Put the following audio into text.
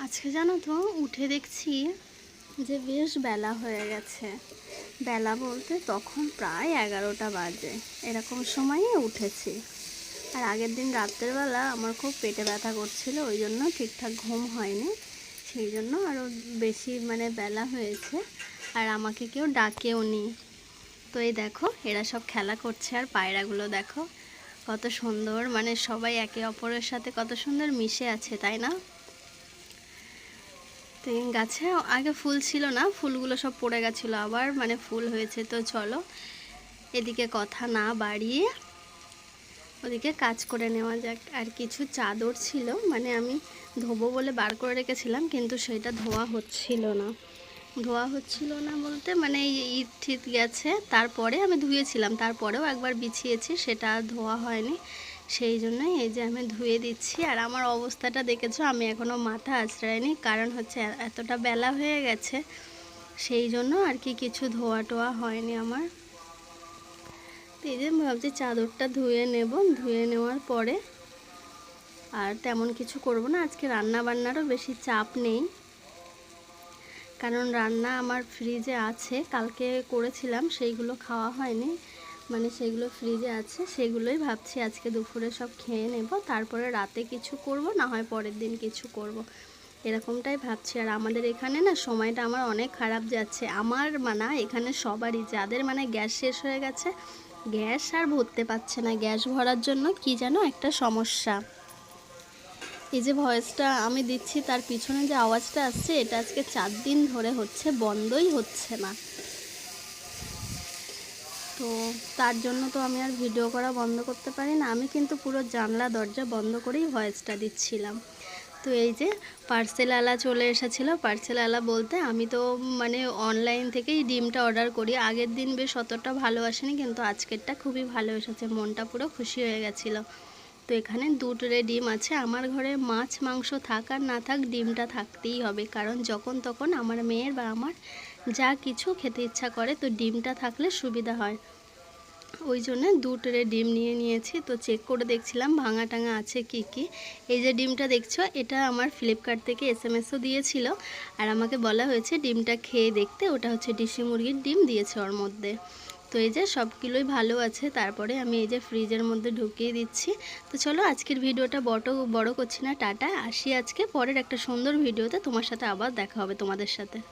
আজকে জানো তো উঠে দেখছি যে বেশ বেলা হয়ে গেছে। বেলা বলতে তখন প্রায় 11টা বাজে, এরকম সময়ে উঠেছি। আর আগের দিন রাতের বেলা আমার খুব পেটে ব্যথা করছিল, ওই জন্য ঠিকঠাক ঘুম হয়নি, সেই জন্য আরও বেশি বেলা হয়েছে। আর আমাকে কেউ ডাকেও নি। তো এই দেখো এরা সব খেলা করছে, আর পায়রাগুলো দেখো কত সুন্দর, সবাই একে অপরের সাথে কত সুন্দর মিশে আছে, তাই না? তো গাছে আগে ফুল ছিল না, ফুলগুলো সব পড়ে গেছিলো, আবার ফুল হয়েছে। তো চলো এদিকে কথা না বাড়িয়ে ওদিকে কাজ করে নেওয়া যাক। আর কিছু চাদর ছিল, আমি ধোবো বলে বার করে রেখেছিলাম, কিন্তু সেটা ধোয়া হচ্ছিল না বলতে এই ঈদ ঠিক গেছে, তারপরে আমি ধুয়েছিলাম, তারপরেও একবার বিছিয়েছি, সেটা আর ধোয়া হয়নি। সেই জন্যই এই যে আমি ধুয়ে দিচ্ছি। আর আমার অবস্থাটা দেখেছো, আমি এখনও মাথা আঁচড়াইনি, কারণ হচ্ছে এতটা বেলা হয়ে গেছে, সেই জন্য আর কি কিছু ধোয়া টোয়া হয়নি আমার। তো এই যে ভাবছি চাদরটা ধুয়ে নেব, ধুয়ে নেওয়ার পরে আর তেমন কিছু করব না। আজকে রান্না বান্নারও বেশি চাপ নেই, কারণ রান্না আমার ফ্রিজে আছে, কালকে করেছিলাম, সেইগুলো খাওয়া হয়নি, সেগুলো ফ্রিজে আছে, সেগুলোই ভাবছি আজকে দুপুরে সব খেয়ে নেব, তারপরে রাতে কিছু করব, না হয় পরের দিন কিছু করব, এরকমটাই ভাবছি। আর আমাদের এখানে না সময়টা আমার অনেক খারাপ যাচ্ছে, আমার এখানে সবারই, যাদের গ্যাস শেষ হয়ে গেছে, গ্যাস আর ভরতে পারছে না, গ্যাস ভরার জন্য কি যেন একটা সমস্যা। এই যে ভয়েসটা আমি দিচ্ছি, তার পিছনে যে আওয়াজটা আসছে, এটা আজকে 4 দিন ধরে হচ্ছে, বন্ধই হচ্ছে না। তো তার জন্য তো আমি আর ভিডিও করা বন্ধ করতে পারি না, আমি কিন্তু পুরো জানলা দরজা বন্ধ করেই ভয়েসটা দিচ্ছিলাম। তো এই যে পার্সেলওয়ালা চলে এসেছিলো, পার্সেলওয়ালা বলতে আমি তো অনলাইন থেকেই ডিমটা অর্ডার করি, আগের দিন বেশ অতটা ভালো আসেনি, কিন্তু আজকেরটা খুবই ভালো এসেছে, মনটা পুরো খুশি হয়ে গেছিলো। তো এখানে 2 ট্রে ডিম আছে, আমার ঘরে মাছ মাংস থাক আর না থাক ডিমটা থাকতেই হবে, কারণ যখন তখন আমার মেয়ের বা আমার যা কিছু খেতে ইচ্ছা করে, তো ডিমটা থাকলে সুবিধা হয়, ওই জন্য 2 ট্রে ডিম নিয়েছি। তো চেক করে দেখছিলাম ভাঙা টাঙা আছে কি কি। এই যে ডিমটা দেখছো, এটা আমার ফ্লিপকার্ট থেকে এসএমএসও দিয়েছিল, আর আমাকে বলা হয়েছে ডিমটা খেয়ে দেখতে, ওটা হচ্ছে দেশি মুরগির ডিম দিয়েছে ওর মধ্যে। তো এই যে সবগুলোই ভালো আছে, তারপরে আমি এই যে ফ্রিজের মধ্যে ঢুকিয়ে দিচ্ছি। তো চলো আজকের ভিডিওটা বড় করছি না, টাটা, আসি আজকে পরের একটা সুন্দর ভিডিওতে, তোমার সাথে আবার দেখা হবে তোমাদের সাথে।